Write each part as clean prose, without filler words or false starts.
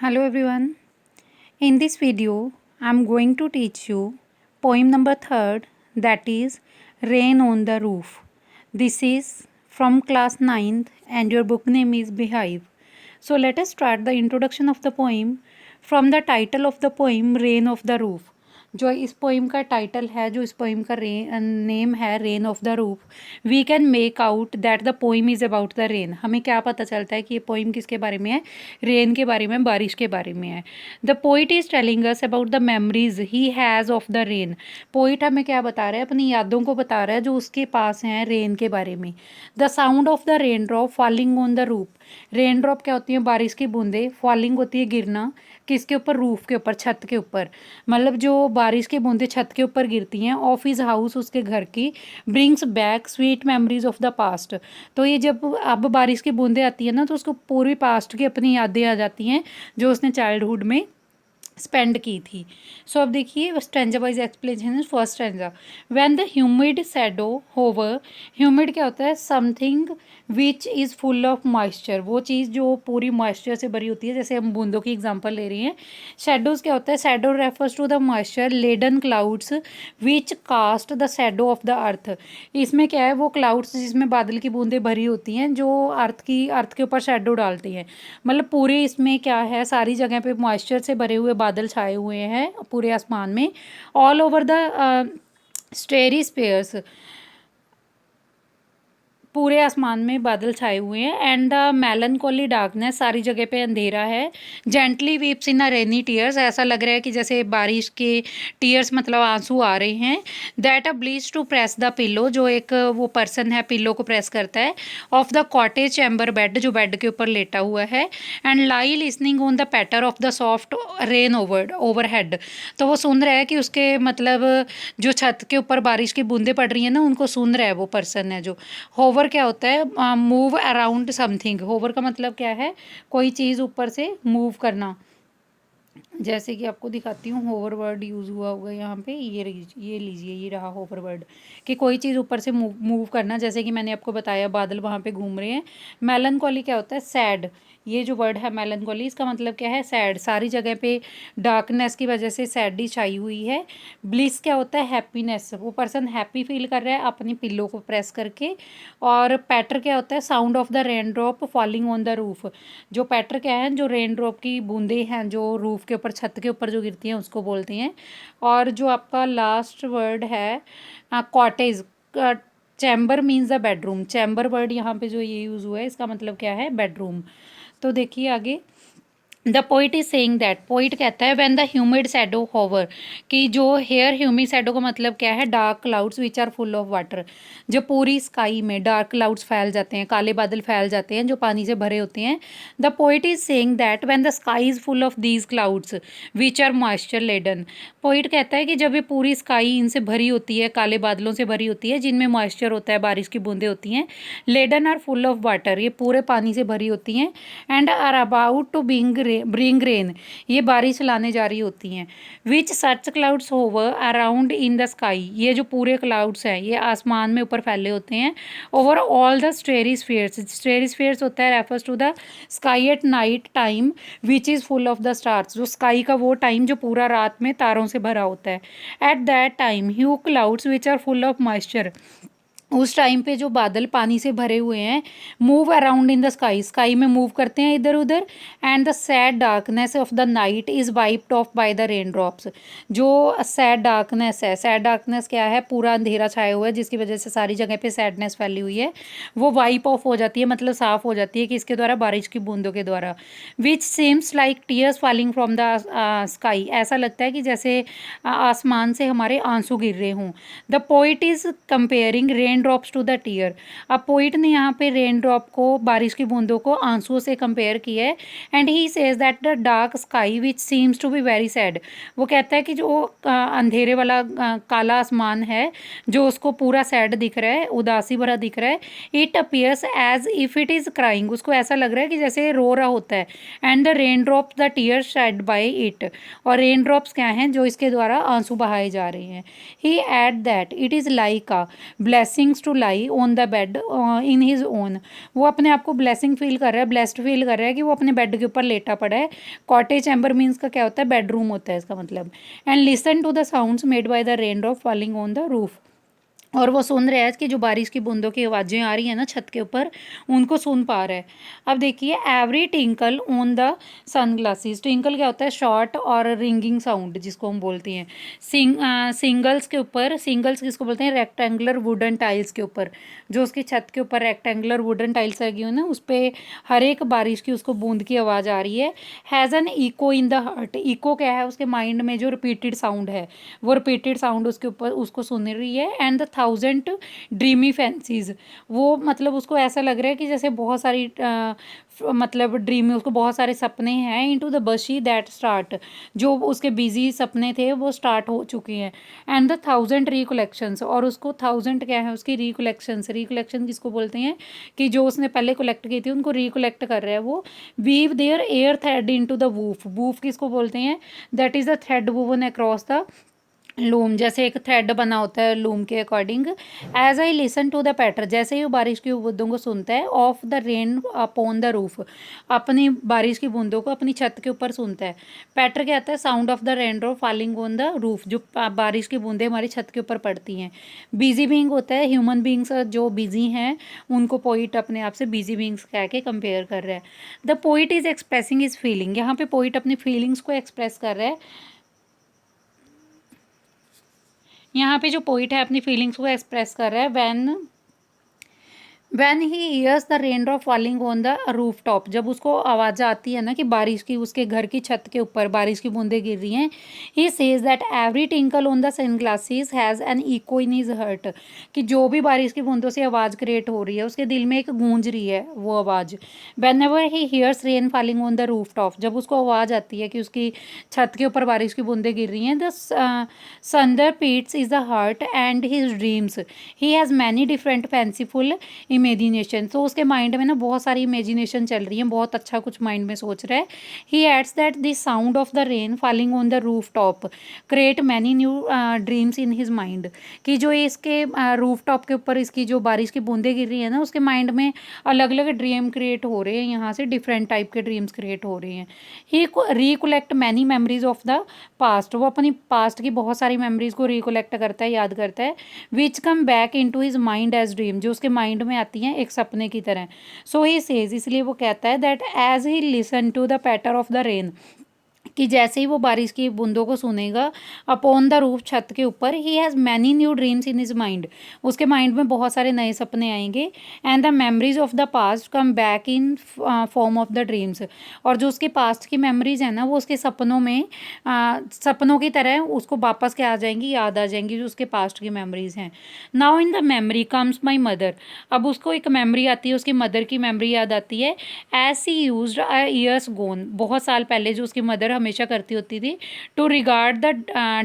Hello everyone. In this video, I am going to teach you poem number 3rd, that is Rain on the Roof. This is from class 9th and your book name is Beehive. So let us start the introduction of the poem from the title of the poem Rain of the Roof. जो इस poem का title है, जो इस poem का name है rain of the roof, we can make out that the poem is about the rain. हमें क्या पता चलता है कि ये पोइम किसके बारे में है? रेन के बारे में, बारिश के बारे में है. The poet is telling us about the memories he has of the rain. Poet हमें क्या बता रहा है? अपनी यादों को बता रहा है जो उसके पास हैं रेन के बारे में. The sound of the rain drop falling on the roof. Rain drop क्या होती है? बारिश की बूंदें. फॉलिंग होती है गिरना. किसके ऊपर? रूफ के ऊपर, छत के ऊपर. मतलब जो बारिश की बूंदें छत के ऊपर गिरती हैं, ऑफ हिज हाउस, उसके घर की, brings back sweet memories of the past. तो ये जब अब बारिश की बूंदें आती है ना, तो उसको पूरी पास्ट की अपनी यादें आ जाती हैं जो उसने चाइल्डहुड में स्पेंड की थी. सो अब देखिए stanza wise explanation. First stanza. When the humid shadow hover. Humid क्या होता है? Something which is full of moisture. वो चीज़ जो पूरी मॉइस्चर से भरी होती है, जैसे हम बूंदों की एग्जांपल ले रहे हैं. शैडोज़ क्या होता है? Shadow refers to the moisture laden clouds which cast the shadow of the earth. इसमें क्या है? वो क्लाउड्स जिसमें बादल की बूंदें भरी होती हैं, जो अर्थ के ऊपर शैडो डालती हैं. मतलब पूरे इसमें क्या है? सारी जगह पे मॉइस्चर से भरे हुए बादल छाए हुए हैं पूरे आसमान में. All over the starry spheres. पूरे आसमान में बादल छाए हुए हैं. And the melancholy darkness. सारी जगह पे अंधेरा है. Gently weeps in a rainy tears. ऐसा लग रहा है कि जैसे बारिश के टीयर्स मतलब आंसू आ रहे हैं. That a bliss to press the pillow. जो एक वो पर्सन है पिलो को प्रेस करता है. Of the cottage chamber bed. जो बेड के ऊपर लेटा हुआ है. And lie listening on the patter of the soft rain overhead. तो वो सुन रहा है कि उसके मतलब जो छत के ऊपर बारिश की बूंदें पड़ रही हैं ना, उनको सुन रहा है वो पर्सन है जो. होवर क्या होता है? Move around something. होवर का मतलब क्या है? कोई चीज़ ऊपर से मूव करना. जैसे कि आपको दिखाती हूँ, होवर वर्ड यूज़ हुआ होगा यहाँ पे. ये लीजिए, ये रहा होवर वर्ड. कि कोई चीज़ ऊपर से मूव करना. जैसे कि मैंने आपको बताया बादल वहाँ पे घूम रहे हैं. मेलनकॉली क्या होता है? सैड. ये जो वर्ड है मेलनकॉली, इसका मतलब क्या है? सैड. सारी जगह पे डार्कनेस की वजह से सैडनेस छाई हुई है. ब्लिस क्या होता है? हैप्पीनेस. वो पर्सन हैप्पी फील कर रहा है अपनी पिल्लो को प्रेस करके. और पैटर क्या होता है? Sound of the rain drop falling on the roof. जो पैटर क्या है? जो रेन ड्रॉप की बूंदें हैं जो रूफ के ऊपर, छत के ऊपर जो गिरती हैं, उसको बोलते हैं. और जो आपका लास्ट वर्ड है cottage. Chamber means the bedroom. Chamber word यहाँ पे जो ये यूज़ हुआ है, इसका मतलब क्या है? बेडरूम. तो देखिए आगे. The poet is saying that. Poet कहता है when the humid shadow hover. कि जो हेयर ह्यूमिड शैडो का मतलब क्या है? Dark clouds which are full of water. जो पूरी स्काई में डार्क क्लाउड्स फैल जाते हैं, काले बादल फैल जाते हैं जो पानी से भरे होते हैं. The poet is saying that when the sky is full of these clouds which are moisture laden. Poet कहता है कि जब ये पूरी स्काई इनसे भरी होती है, काले बादलों से भरी होती है जिनमें मॉइस्चर होता है, बारिश की बूंदें होती हैं. Laden are full of water. ये पूरे पानी से भरी होती हैं. And are about to bring rain. ये बारिश लाने जा रही होती हैं. Which such clouds hover around in the sky. ये जो पूरे क्लाउड्स हैं ये आसमान में ऊपर फैले होते हैं. Over all the starry spheres. Starry spheres होता है refers to the sky at night time which is full of the stars. जो स्काई का वो टाइम जो पूरा रात में तारों से भरा होता है. At that time huge clouds which are full of moisture. उस टाइम पे जो बादल पानी से भरे हुए हैं, move around in the sky. Sky में मूव करते हैं इधर उधर. And the sad darkness of the night is wiped off by the rain drops. जो सैड डार्कनेस है, सैड डार्कनेस क्या है? पूरा अंधेरा छाया हुआ है जिसकी वजह से सारी जगह पे सैडनेस फैली हुई है. वो वाइप ऑफ हो जाती है, मतलब साफ़ हो जाती है. किसके द्वारा? बारिश की बूंदों के द्वारा. Which seems like tears falling from the sky. ऐसा लगता है कि जैसे आसमान से हमारे आंसू गिर रहे हों. The poet is comparing rain drops to the tear. अब पोइट ने यहाँ पे रेन ड्रॉप को, बारिश की बूंदों को आंसुओं से कंपेयर किया है. And he says that the dark sky which seems to be very sad. वो कहता है कि जो अंधेरे वाला काला आसमान है जो उसको पूरा सैड दिख रहा है, उदासी भरा दिख रहा है. It appears as if it is crying. उसको ऐसा लग रहा है कि जैसे रो रहा होता है. And the rain drops the tear shed by it. और रेन ड्रॉप्स क्या हैं? जो इसके द्वारा आंसू बहाए जा रहे हैं. He add that it is like a blessing things to lie on the bed in his own. वो अपने आप को ब्लेसिंग फील कर रहा है, ब्लेस्ड फील कर रहा है कि वो अपने बेड के ऊपर लेटा पड़ा है। कॉटेज चैम्बर मीन्स का क्या होता है, बेडरूम होता है इसका मतलब। And listen to the sounds made by the rain drop falling on the roof. और वो सुन रहा है कि जो बारिश की बूंदों की आवाज़ें आ रही हैं ना छत के ऊपर, उनको सुन पा रहा है। अब देखिए, every tinkle on the sunglasses. Tinkle क्या होता है, शॉर्ट और रिंगिंग साउंड जिसको हम बोलते हैं। सिंगल्स के ऊपर, सिंगल्स किसको बोलते हैं, रेक्टेंगुलर वुडन टाइल्स के ऊपर, जो उसकी छत के ऊपर रेक्टेंगुलर वुडन टाइल्स लगी हुई ना, उस पर हर एक बारिश की उसको बूंद की आवाज़ आ रही है। Has an echo in the heart. Echo क्या है, उसके माइंड में जो रिपीटेड साउंड है, वो रिपीटेड साउंड उसके ऊपर उसको सुन रही है। एंड द 1000 ड्रीमी फैंसीज, वो मतलब उसको ऐसा लग रहा है कि जैसे बहुत सारी मतलब ड्रीमी, उसको बहुत सारे सपने हैं। इनटू द बशी दैट स्टार्ट, जो उसके बिजी सपने थे वो स्टार्ट हो चुके हैं। एंड द 1000 रिकलेक्शंस, और उसको 1000 क्या है, उसकी रिकलेक्शंस। रिकलेक्शन किसको बोलते हैं, कि जो उसने पहले कलेक्ट की थी उनको रिकलेक्ट कर रहा है वो। Weave their air thread into the woof. Woof किसको बोलते हैं, that is the thread woven across the loom, जैसे एक थ्रेड बना होता है लूम के according. As I listen to the patter, जैसे ही वो बारिश की बूंदों को सुनता है, of the rain upon the roof, अपनी बारिश की बूंदों को अपनी छत के ऊपर सुनता है। पैटर क्या आता है, sound of the rain drop falling on the roof, जो बारिश की बूंदें हमारी छत के ऊपर पड़ती हैं। बिजी बींग होता है, ह्यूमन बींग्स जो बिजी हैं उनको पोइट अपने आप से बिजी बींग्स कह के कंपेयर कर रहा है। The poet is expressing is feeling, यहाँ पे पोइट अपनी फीलिंग्स को एक्सप्रेस कर रहा है। यहाँ पे जो पोइट है अपनी फीलिंग्स को एक्सप्रेस कर रहा है। When he years the rain drop falling on the roof top, जब उसको आवाज़ आती है ना कि बारिश की, उसके घर की छत के ऊपर बारिश की बूंदें गिर रही हैं। He says that every tinkle on the sunglasses has an echo in his heart, कि जो भी बारिश की बूंदों से आवाज़ क्रिएट हो रही है उसके दिल में एक गूंज रही है वो आवाज़। Van ever he here's rain falling on the roof top, जब उसको आवाज़ आती है कि उसकी छत के ऊपर बारिश की बूंदें गिर रही हैं। द संदर Pitt's is the heart and his dreams, he has many different fanciful imagination. तो उसके माइंड में ना बहुत सारी इमेजिनेशन चल रही है, बहुत अच्छा कुछ माइंड में सोच रहा है। He adds that the sound of the rain falling on the roof top create many new dreams in his mind, कि जो इसके रूफ टॉप के ऊपर इसकी जो बारिश की बूंदें गिर रही है ना, उसके माइंड में अलग अलग ड्रीम क्रिएट हो रहे हैं, यहाँ से डिफरेंट टाइप के ड्रीम्स क्रिएट हो रहे हैं। He recollect many memories of the past, वो अपनी पास्ट की बहुत सारी मेमोरीज को रिकोलेक्ट करता है, याद करता है। Which come back in to his mind as dream, जो उसके माइंड में आती हैं एक सपने की तरह। सो ही सेज, इसलिए वो कहता है that as he listen to the patter of the rain, कि जैसे ही वो बारिश की बूंदों को सुनेगा अपॉन द रूफ, छत के ऊपर, he has many new dreams in his mind, उसके माइंड में बहुत सारे नए सपने आएंगे। And the memories of the past come back in form of the dreams, और जो उसके पास्ट की मेमोरीज हैं ना वो उसके सपनों में सपनों की तरह उसको वापस क्या आ जाएंगी, याद आ जाएंगी, जो उसके पास्ट की मेमोरीज हैं। Now in the memory comes my mother, अब उसको एक मेमोरी आती है, उसकी मदर की मेमोरी याद आती है। एज सी यूज्ड ईयर्स गोन, बहुत साल पहले जो उसकी मदर हमेशा करती होती थी, to regard the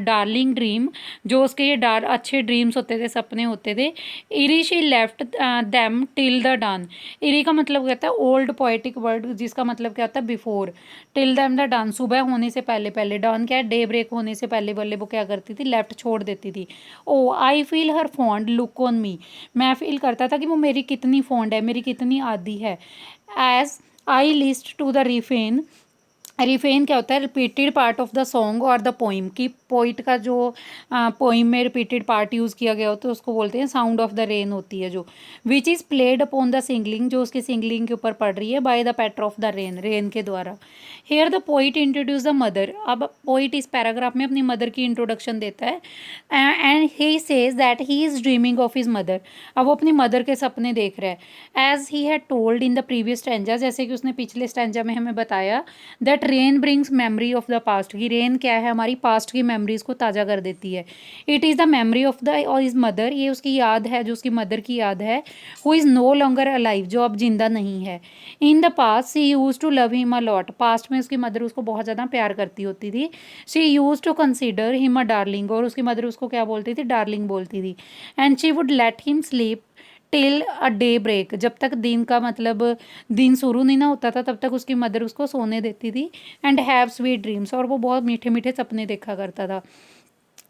darling dream, जो उसके ये अच्छे ड्रीम्स होते थे, सपने होते थे। Ere she left them till the dawn, ere का मतलब कहता है ओल्ड पोएटिक वर्ड, जिसका मतलब क्या होता है बिफोर, टिल दैम द डान, सुबह होने से पहले पहले, डान क्या है, डे ब्रेक होने से पहले पहले वो क्या करती थी, लेफ्ट छोड़ देती थी। O I feel her fond look on me, मैं फील करता था कि वो मेरी कितनी फॉन्ड है, मेरी कितनी आदी है। As I list to the refrain, refrain क्या होता है, repeated part of the song और द पोइम, की पोइट का जो पोइम में रिपीटेड पार्ट यूज़ किया गया हो तो उसको बोलते हैं साउंड ऑफ द रेन होती है जो, which is played upon the shingling, जो उसकी सिंगलिंग के ऊपर पड़ रही है, by the patter of the rain, rain के द्वारा। Here the poet introduce the mother, अब पोइट इस पैराग्राफ में अपनी मदर की इंट्रोडक्शन देता है। And he says that he is dreaming of his mother, अब वो अपनी मदर के सपने देख रहा है। As he had told in the previous stanza, जैसे कि उसने पिछले स्टैंजा में हमें बताया, that rain brings memory of the past, की रेन क्या है, हमारी पास्ट की मेमोरीज को ताज़ा कर देती है। It is the memory of the is mother, ये उसकी याद है, जो उसकी मदर की याद है। Who is no longer alive, जो अब जिंदा नहीं है। In the past she use to love him a lot, past में उसकी मदर उसको बहुत ज़्यादा प्यार करती होती थी। She use to consider him a darling, और उसकी मदर उसको क्या बोलती थी, डार्लिंग बोलती थी। And she would let him sleep till a daybreak, जब तक दिन का मतलब दिन शुरू नहीं ना होता था तब तक उसकी मदर उसको सोने देती थी। एंड हैव स्वीट ड्रीम्स, और वो बहुत मीठे मीठे सपने देखा करता था।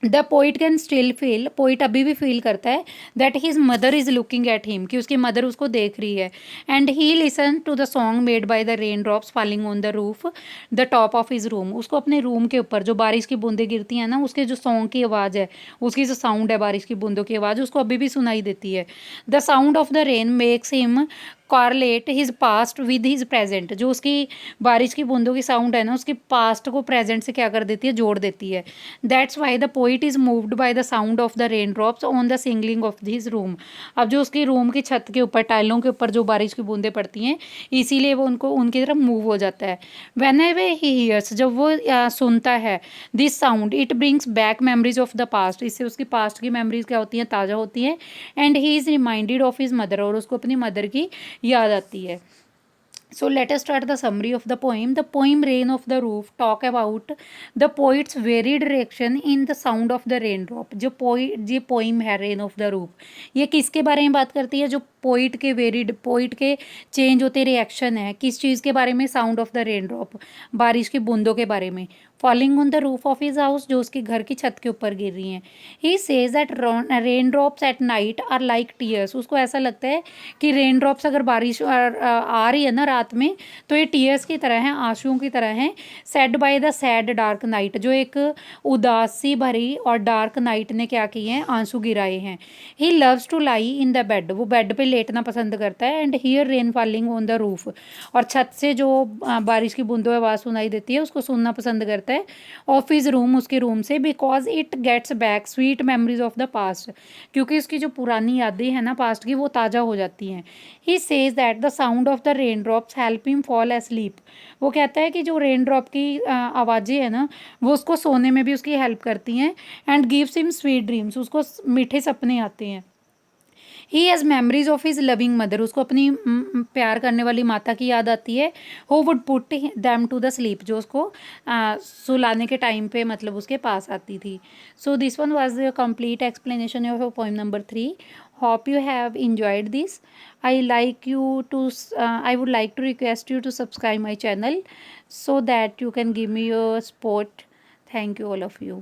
The poet can still feel, poet अभी भी फील करता है that his mother is looking at him, कि उसकी मदर उसको देख रही है। And he listen to the song made by the rain drops falling on the roof the top of his room, उसको अपने रूम के ऊपर जो बारिश की बूंदें गिरती हैं ना, उसके जो सॉन्ग की आवाज़ है, उसकी जो साउंड है बारिश की बूंदों की आवाज़, उसको अभी भी सुनाई देती है। The sound of the rain makes him correlate his past with his present, जो उसकी बारिश की बूंदों की साउंड है ना, उसकी पास्ट को प्रेजेंट से क्या कर देती है, जोड़ देती है। That's why the poet is moved by the sound of the rain drops on the singling of this room. अब जो उसकी रूम की छत के ऊपर, टाइलों के ऊपर जो बारिश की बूंदें पड़ती हैं, इसीलिए वो उनको उनकी तरफ मूव हो जाता है। वेन एवर ही हियर्स, जब वो सुनता है this sound, it brings back memories of the past, इससे उसकी पास्ट की मेमोरीज क्या होती हैं, ताज़ा होती हैं। And he is reminded of his mother, और उसको अपनी मदर की याद आती है। So let us start the summary of the poem. The poem Rain of the Roof talk about the poet's varied reaction in the sound of the raindrop. जो poem है rain of the roof, ये किसके बारे में बात करती है, जो पोइट के वेरिड, पोइट के चेंज होते रिएक्शन है, किस चीज़ के बारे में, sound of the rain drop, बारिश की बूंदों के बारे में। Falling on the roof of his house, जो उसके घर की छत के ऊपर गिर रही हैं। He says that rain drops at night are like tears, उसको ऐसा लगता है कि रेन ड्रॉप्स अगर बारिश आ रही है ना रात में, तो ये टीयर्स की तरह हैं, आंसुओं की तरह हैं। Said by the sad dark night, जो एक उदासी भरी और डार्क नाइट ने क्या किए हैं, आंसू गिराए हैं। He loves to lie in the bed, वो बेड पे लेटना पसंद करता है। And hear rain falling on the roof, और छत से जो बारिश की बूंदों आवाज़ सुनाई देती है, उसको सुनना पसंद करता है। ऑफ हिज रूम, उसके रूम से, because it gets back sweet memories of the past, क्योंकि उसकी जो पुरानी यादें हैं ना पास्ट की, वो ताज़ा हो जाती हैं। He says that the sound of the rain drops help him fall asleep, वो कहता है कि जो रेन ड्रॉप की आवाज़ें हैं ना, वो उसको सोने में भी उसकी हेल्प करती हैं। And gives him sweet dreams, उसको मीठे सपने आते हैं। He has memories of his loving mother, उसको अपनी प्यार करने वाली माता की याद आती है। Who would put them to the sleep, जो उसको सुलाने के टाइम पे मतलब उसके पास आती थी। So this one was the complete explanation of poem number 3. Hope you have enjoyed this. I would like to request you to subscribe my channel so that you can give me your support. Thank you all of you.